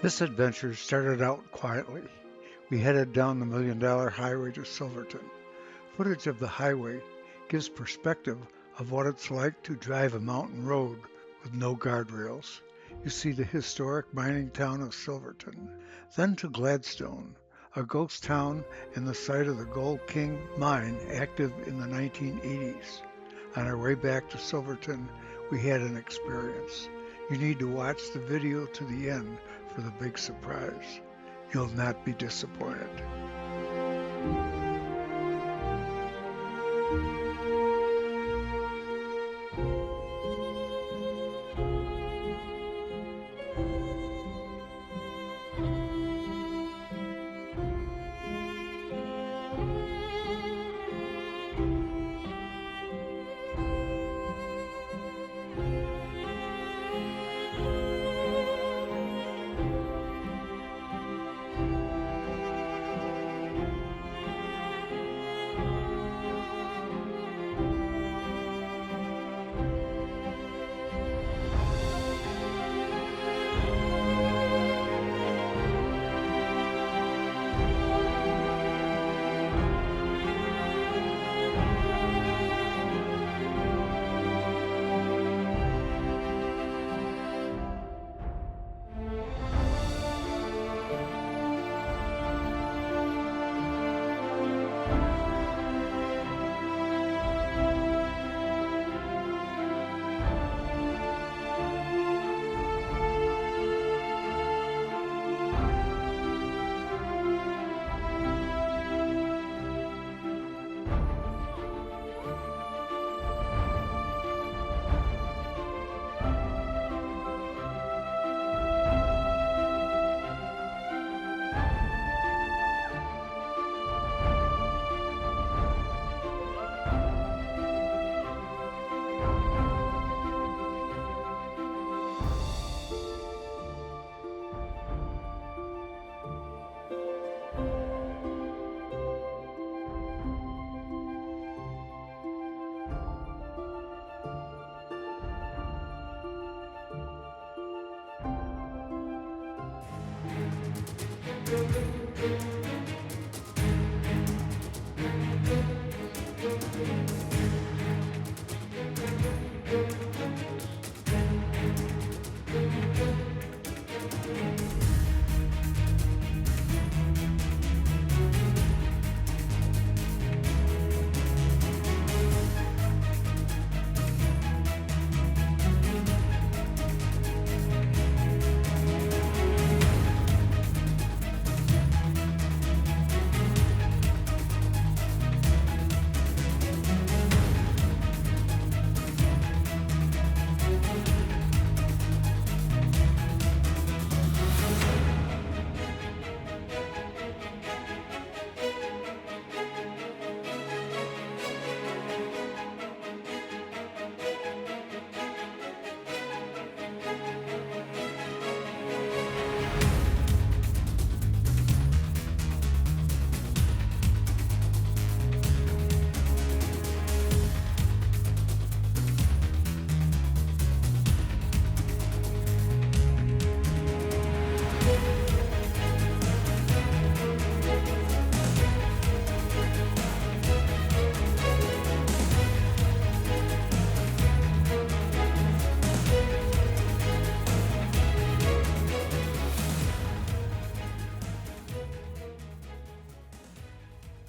This adventure started out quietly. We headed down the Million Dollar Highway to Silverton. Footage of the highway gives perspective of what it's like to drive a mountain road with no guardrails. You see the historic mining town of Silverton. Then to Gladstone, a ghost town and the site of the Gold King mine active in the 1980s. On our way back to Silverton, we had an experience. You need to watch the video to the end for the big surprise. You'll not be disappointed.